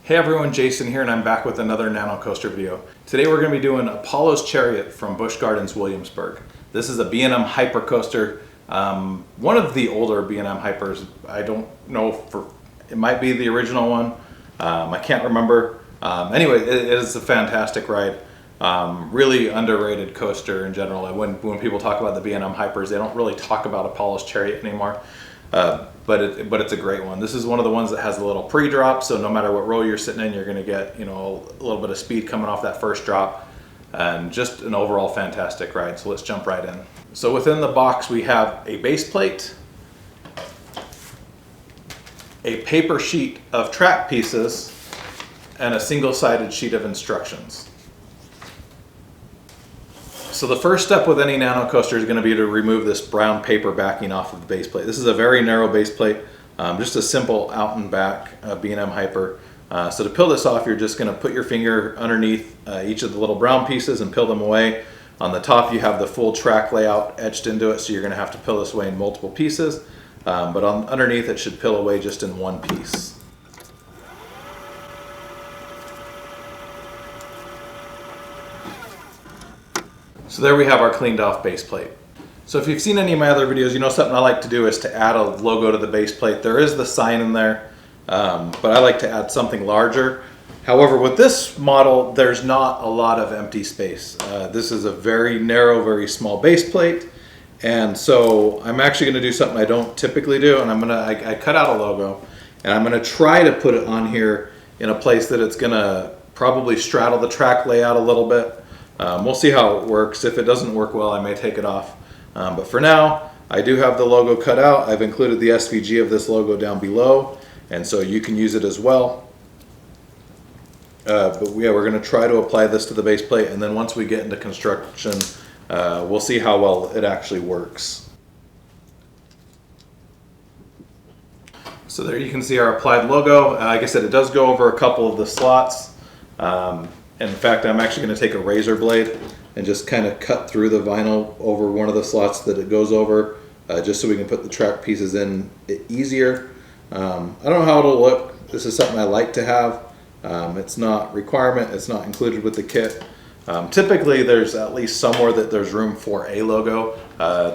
Hey everyone, Jason here, and I'm back with another Nanocoaster video. Today we're going to be doing Apollo's Chariot from Busch Gardens Williamsburg. This is a B&M hypercoaster, one of the older B&M hypers. I don't know it might be the original one. I can't remember. Anyway, it is a fantastic ride. Really underrated coaster in general. When people talk about the B&M hypers, they don't really talk about Apollo's Chariot anymore. But it's a great one. This is one of the ones that has a little pre-drop, so no matter what row you're sitting in, you're going to get, a little bit of speed coming off that first drop, and just an overall fantastic ride. So let's jump right in. So within the box we have a base plate, a paper sheet of track pieces, and a single-sided sheet of instructions. So the first step with any nano coaster is going to be to remove this brown paper backing off of the base plate. This is a very narrow base plate, just a simple out and back B&M hyper. So to peel this off, you're just going to put your finger underneath each of the little brown pieces and peel them away. On the top you have the full track layout etched into it, so you're going to have to peel this away in multiple pieces. But underneath it should peel away just in one piece. So there we have our cleaned off base plate. So if you've seen any of my other videos, you know something I like to do is to add a logo to the base plate. There is the sign in there, but I like to add something larger. However, with this model, there's not a lot of empty space. This is a very narrow, very small base plate. And so I'm actually gonna do something I don't typically do, and I cut out a logo, and I'm gonna try to put it on here in a place that it's gonna probably straddle the track layout a little bit. We'll see how it works. If it doesn't work well, I may take it off. But for now, I do have the logo cut out. I've included the SVG of this logo down below, and so you can use it as well. But yeah, we're going to try to apply this to the base plate, and then once we get into construction, we'll see how well it actually works. So there you can see our applied logo. Like I said, it does go over a couple of the slots. In fact, I'm actually going to take a razor blade and just kind of cut through the vinyl over one of the slots that it goes over, just so we can put the track pieces in easier. I don't know how it'll look. This is something I like to have. It's not a requirement. It's not included with the kit. Typically, there's at least somewhere that there's room for a logo.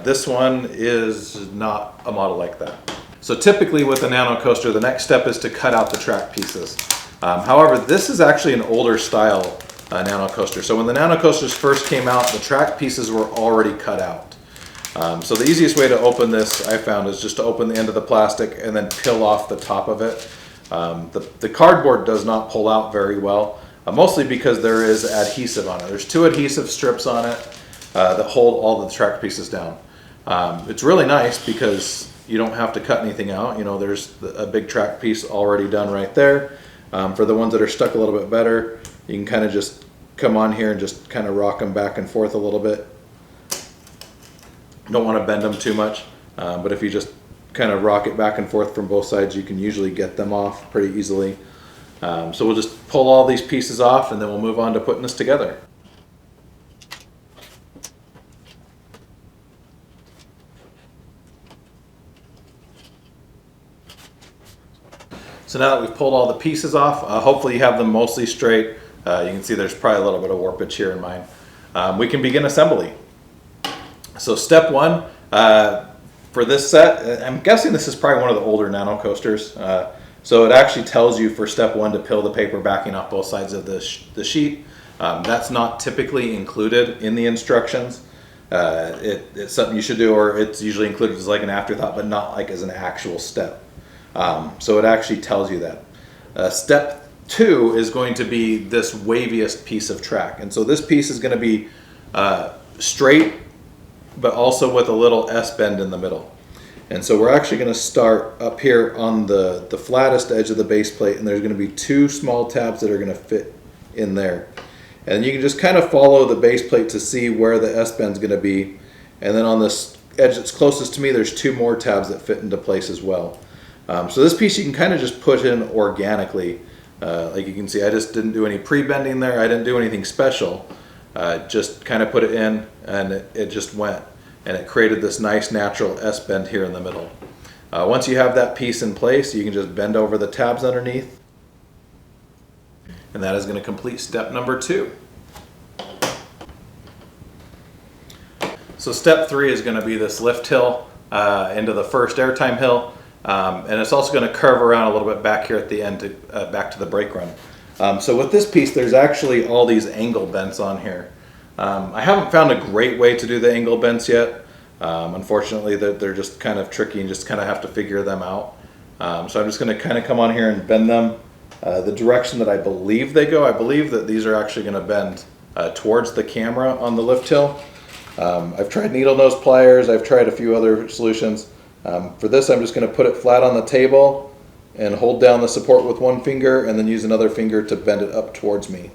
This one is not a model like that. So typically with a nano coaster, the next step is to cut out the track pieces. However, this is actually an older style nano coaster. So when the nano coasters first came out, the track pieces were already cut out. So the easiest way to open this, I found, is just to open the end of the plastic and then peel off the top of it. The cardboard does not pull out very well, mostly because there is adhesive on it. There's two adhesive strips on it that hold all the track pieces down. It's really nice because you don't have to cut anything out. There's a big track piece already done right there. For the ones that are stuck a little bit better, you can kind of just come on here and just kind of rock them back and forth a little bit. Don't want to bend them too much, but if you just kind of rock it back and forth from both sides, you can usually get them off pretty easily. So we'll just pull all these pieces off, and then we'll move on to putting this together. So now that we've pulled all the pieces off, hopefully you have them mostly straight. You can see there's probably a little bit of warpage here in mine. We can begin assembly. So step one, for this set, I'm guessing this is probably one of the older nano coasters. So it actually tells you for step one to peel the paper backing off both sides of the sheet. That's not typically included in the instructions. It's something you should do, or it's usually included as like an afterthought, but not like as an actual step. So it actually tells you that. Step two is going to be this waviest piece of track. And so this piece is going to be straight, but also with a little S-bend in the middle. And so we're actually going to start up here on the flattest edge of the base plate, and there's going to be two small tabs that are going to fit in there. And you can just kind of follow the base plate to see where the S-bend is going to be. And then on this edge that's closest to me, there's two more tabs that fit into place as well. So this piece you can kind of just put in organically. Like you can see, I just didn't do any pre-bending there. I didn't do anything special. Just kind of put it in, and it just went. And it created this nice natural S-bend here in the middle. Once you have that piece in place, you can just bend over the tabs underneath. And that is going to complete step number 2. So step 3 is going to be this lift hill into the first airtime hill. And it's also going to curve around a little bit back here at the end to, back to the brake run. So with this piece, there's actually all these angle bends on here. I haven't found a great way to do the angle bends yet. Unfortunately, they're just kind of tricky and just kind of have to figure them out. So I'm just going to kind of come on here and bend them the direction that I believe they go. I believe that these are actually going to bend towards the camera on the lift hill. I've tried needle nose pliers. I've tried a few other solutions. For this, I'm just going to put it flat on the table and hold down the support with one finger and then use another finger to bend it up towards me.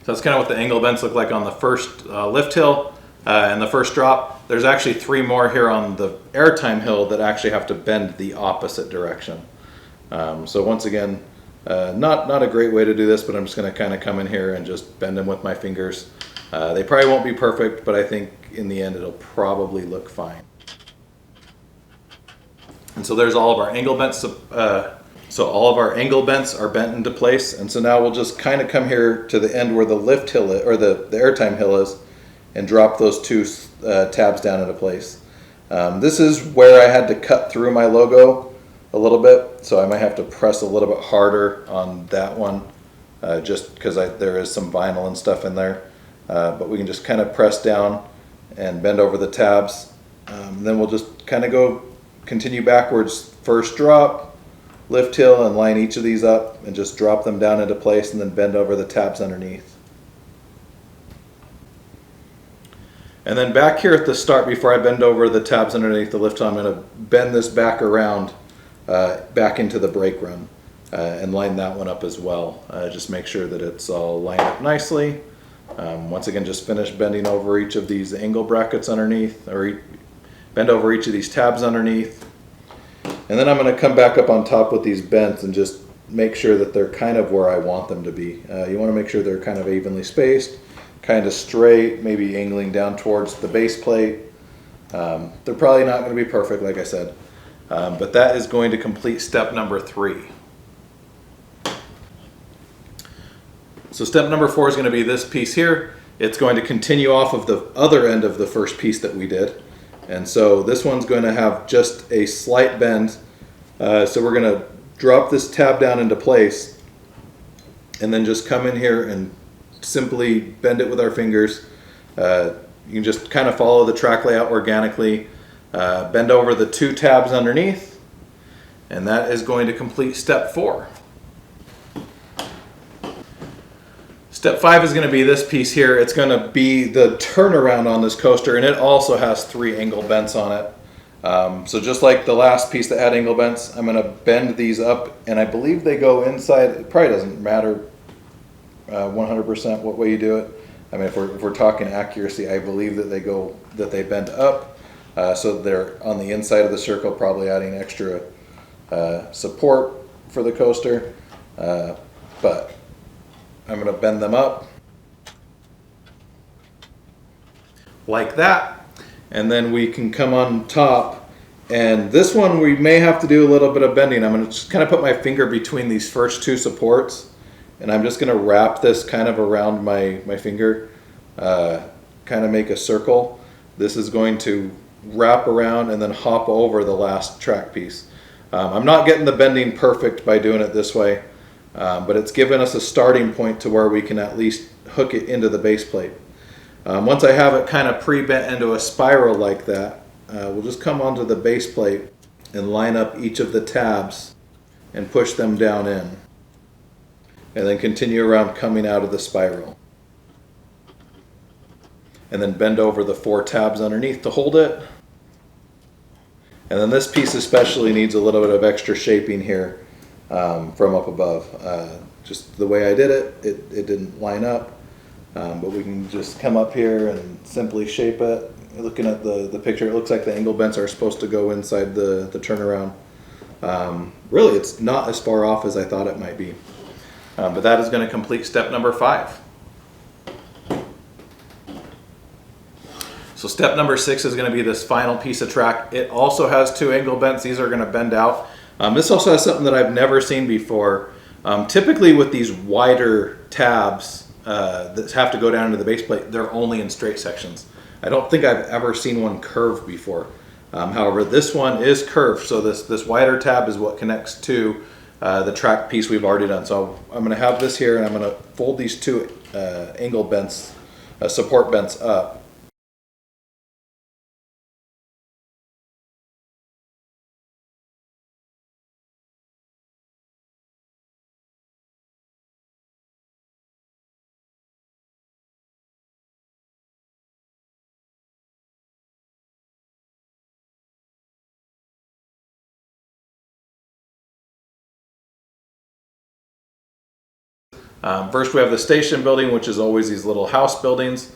So that's kind of what the angle bends look like on the first lift hill and the first drop. There's actually 3 more here on the airtime hill that actually have to bend the opposite direction. So once again, not a great way to do this, but I'm just going to kind of come in here and just bend them with my fingers. They probably won't be perfect, but I think in the end it'll probably look fine. And so there's all of our angle bends. So all of our angle bends are bent into place, and so now we'll just kind of come here to the end where the lift hill is, or the airtime hill is, and drop those 2 tabs down into place. This is where I had to cut through my logo a little bit, so I might have to press a little bit harder on that one, just because there is some vinyl and stuff in there. But we can just kind of press down and bend over the tabs. Then we'll just kind of continue backwards. First drop, lift hill, and line each of these up and just drop them down into place and then bend over the tabs underneath. And then back here at the start, before I bend over the tabs underneath the lift hill, I'm going to bend this back around back into the brake run and line that one up as well. Just make sure that it's all lined up nicely. Once again, just finish bending over each of these angle brackets underneath, or bend over each of these tabs underneath. And then I'm going to come back up on top with these bends and just make sure that they're kind of where I want them to be. You want to make sure they're kind of evenly spaced, kind of straight, maybe angling down towards the base plate. They're probably not going to be perfect, like I said, but that is going to complete step number 3. So step number 4 is going to be this piece here. It's going to continue off of the other end of the first piece that we did. And so this one's going to have just a slight bend. So we're going to drop this tab down into place and then just come in here and simply bend it with our fingers. You can just kind of follow the track layout organically. Bend over the 2 tabs underneath, and that is going to complete step 4. Step 5 is going to be this piece here. It's going to be the turnaround on this coaster, and it also has 3 angle bends on it. So just like the last piece that had angle bends, I'm going to bend these up, and I believe they go inside. It probably doesn't matter 100% what way you do it. I mean, if we're talking accuracy, I believe that they bend up, so they're on the inside of the circle, probably adding extra support for the coaster. But I'm going to bend them up like that, and then we can come on top, and this one we may have to do a little bit of bending. I'm going to just kind of put my finger between these first 2 supports, and I'm just going to wrap this kind of around my finger, kind of make a circle. This is going to wrap around and then hop over the last track piece. I'm not getting the bending perfect by doing it this way. But it's given us a starting point to where we can at least hook it into the base plate. Once I have it kind of pre-bent into a spiral like that, we'll just come onto the base plate and line up each of the tabs and push them down in. And then continue around coming out of the spiral. And then bend over the 4 tabs underneath to hold it. And then this piece especially needs a little bit of extra shaping here. From up above. Just the way I did it, it didn't line up, but we can just come up here and simply shape it. Looking at the picture, it looks like the angle bends are supposed to go inside the turnaround. Really, it's not as far off as I thought it might be. But that is going to complete step number 5. So step number 6 is going to be this final piece of track. It also has 2 angle bends. These are going to bend out. This also has something that I've never seen before. Typically with these wider tabs that have to go down into the base plate, they're only in straight sections. I don't think I've ever seen one curved before. However, this one is curved, so this wider tab is what connects to the track piece we've already done. So I'm going to have this here, and I'm going to fold these 2 angle bends, support bends up. First we have the station building, which is always these little house buildings.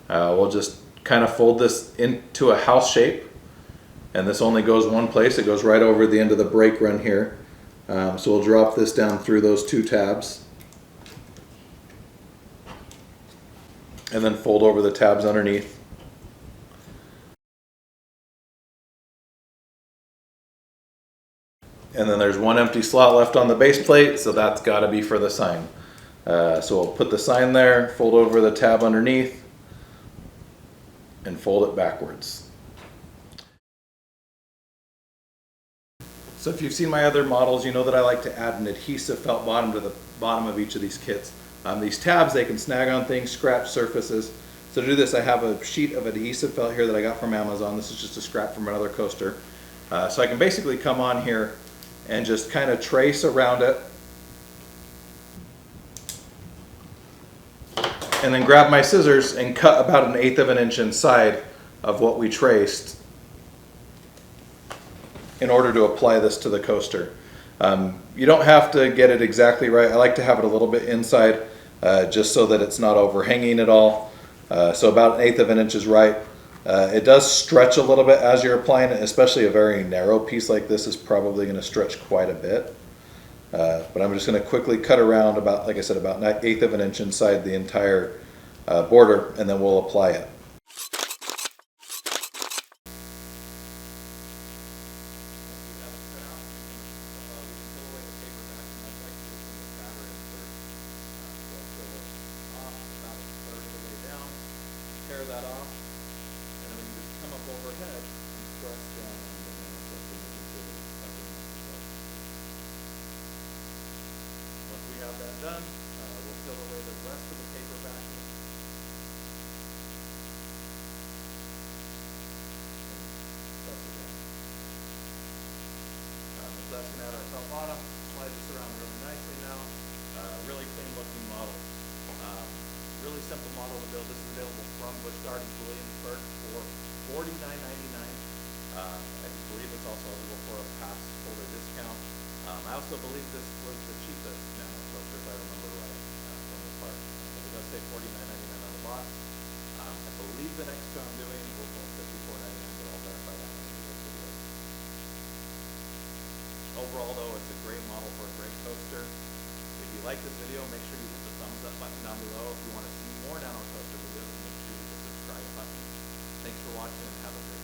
We'll just kind of fold this into a house shape, and this only goes one place. It goes right over the end of the brake run here. So we'll drop this down through those 2 tabs and then fold over the tabs underneath. And then there's 1 empty slot left on the base plate, so that's got to be for the sign. So we'll put the sign there, fold over the tab underneath, and fold it backwards. So if you've seen my other models, you know that I like to add an adhesive felt bottom to the bottom of each of these kits. These tabs, they can snag on things, scratch surfaces. So to do this, I have a sheet of adhesive felt here that I got from Amazon. This is just a scrap from another coaster. So I can basically come on here and just kind of trace around it, and then grab my scissors and cut about 1/8 of an inch inside of what we traced in order to apply this to the coaster. You don't have to get it exactly right. I like to have it a little bit inside just so that it's not overhanging at all. So about 1/8 of an inch is right. It does stretch a little bit as you're applying it, especially a very narrow piece like this is probably going to stretch quite a bit. But I'm just going to quickly cut around about, like I said, about 1/8 of an inch inside the entire border, and then we'll apply it. Tear that off, and then we can just come up overhead and press down on the nanocoaster. Once we have that done, we'll peel away the rest of the paper backing. It's lashing out our top bottom, slides this around really nicely now. Really clean looking model. Really simple model to build. This is available from Busch Gardens Williamsburg for $49.99. I believe it's also eligible for a pass holder discount. I also believe this was the cheapest nanocoaster, if I remember right, from the park. But it does say $49.99 on the box. I believe the next two I'm doing will both $54.99, but I'll verify that when I do this video. Overall, though, it's a great model for a great coaster. If you like this video, make sure you hit the thumbs up button down below. If you want to see more nanocoaster videos, make sure you hit the subscribe button. Thanks for watching, and have a great day.